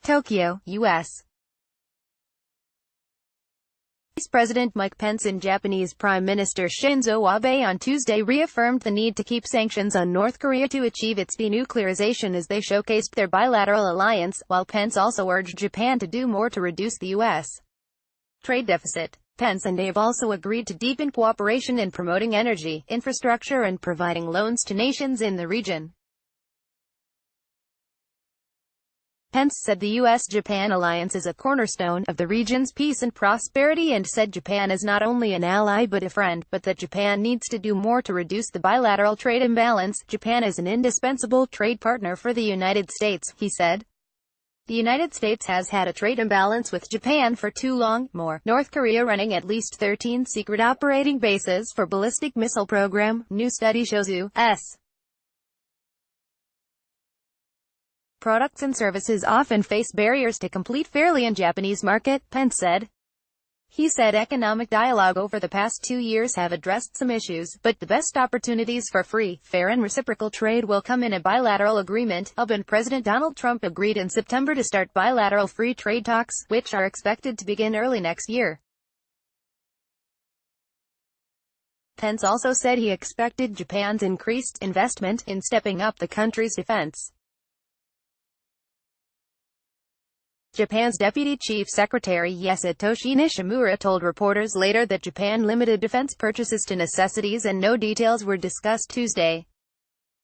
Tokyo, U.S. Vice President Mike Pence and Japanese Prime Minister Shinzo Abe on Tuesday reaffirmed the need to keep sanctions on North Korea to achieve its denuclearization as they showcased their bilateral alliance, while Pence also urged Japan to do more to reduce the U.S. trade deficit. Pence and Abe also agreed to deepen cooperation in promoting energy, infrastructure and providing loans to nations in the region. Pence said the U.S. Japan alliance is a cornerstone of the region's peace and prosperity and said Japan is not only an ally but a friend, but that Japan needs to do more to reduce the bilateral trade imbalance. Japan is an indispensable trade partner for the United States, he said. The United States has had a trade imbalance with Japan for too long. More. North Korea running at least 13 secret operating bases for ballistic missile program, new study shows U.S. products and services often face barriers to compete fairly in Japanese market, Pence said. He said economic dialogue over the past 2 years have addressed some issues, but the best opportunities for free, fair and reciprocal trade will come in a bilateral agreement. Abe and President Donald Trump agreed in September to start bilateral free trade talks, which are expected to begin early next year. Pence also said he expected Japan's increased investment in stepping up the country's defense. Japan's Deputy Chief Secretary Yasutoshi Nishimura told reporters later that Japan limited defense purchases to necessities and no details were discussed Tuesday.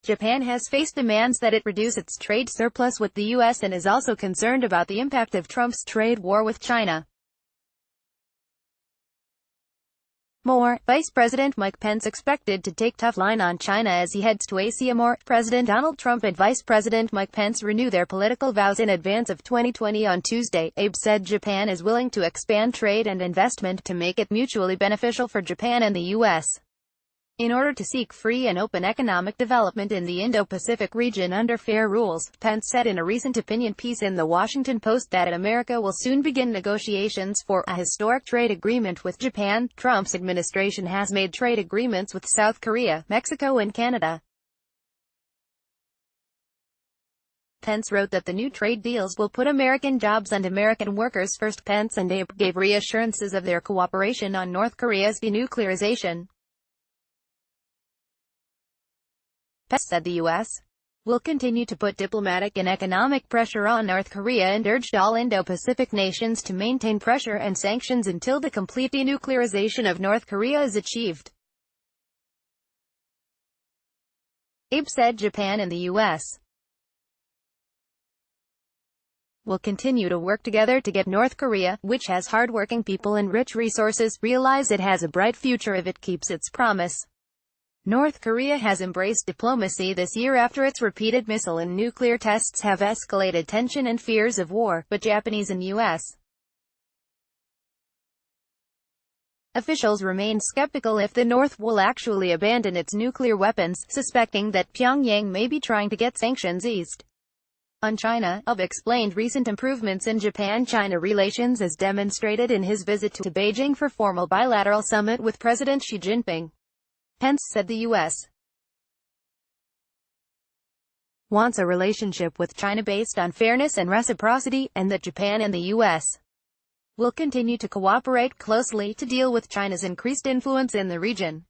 Japan has faced demands that it reduce its trade surplus with the U.S. and is also concerned about the impact of Trump's trade war with China. More. Vice President Mike Pence expected to take tough line on China as he heads to Asia. More. President Donald Trump and Vice President Mike Pence renew their political vows in advance of 2020 on Tuesday. Abe said Japan is willing to expand trade and investment to make it mutually beneficial for Japan and the U.S. in order to seek free and open economic development in the Indo-Pacific region under fair rules. Pence said in a recent opinion piece in The Washington Post that America will soon begin negotiations for a historic trade agreement with Japan. Trump's administration has made trade agreements with South Korea, Mexico and Canada. Pence wrote that the new trade deals will put American jobs and American workers first. Pence and Abe gave reassurances of their cooperation on North Korea's denuclearization. Pence said the U.S. will continue to put diplomatic and economic pressure on North Korea and urged all Indo-Pacific nations to maintain pressure and sanctions until the complete denuclearization of North Korea is achieved. Abe said Japan and the U.S. will continue to work together to get North Korea, which has hard-working people and rich resources, realize it has a bright future if it keeps its promise. North Korea has embraced diplomacy this year after its repeated missile and nuclear tests have escalated tension and fears of war, but Japanese and U.S. officials remain skeptical if the North will actually abandon its nuclear weapons, suspecting that Pyongyang may be trying to get sanctions eased. On China, Abe explained recent improvements in Japan-China relations as demonstrated in his visit to Beijing for formal bilateral summit with President Xi Jinping. Pence said the U.S. wants a relationship with China based on fairness and reciprocity, and that Japan and the U.S. will continue to cooperate closely to deal with China's increased influence in the region.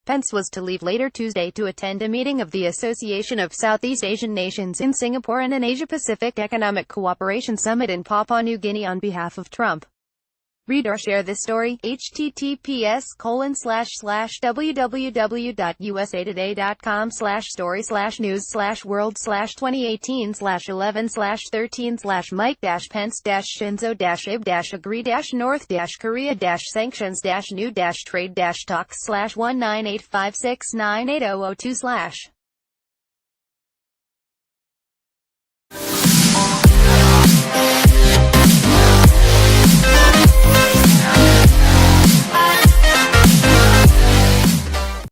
Pence was to leave later Tuesday to attend a meeting of the Association of Southeast Asian Nations in Singapore and an Asia-Pacific Economic Cooperation Summit in Papua New Guinea on behalf of Trump. Read or share this story. https://www.usatoday.com/story/news/world/2018/11/13/mike-pence-shinzo-abe-agree-north-korea-sanctions-new-trade-talks/19856980002/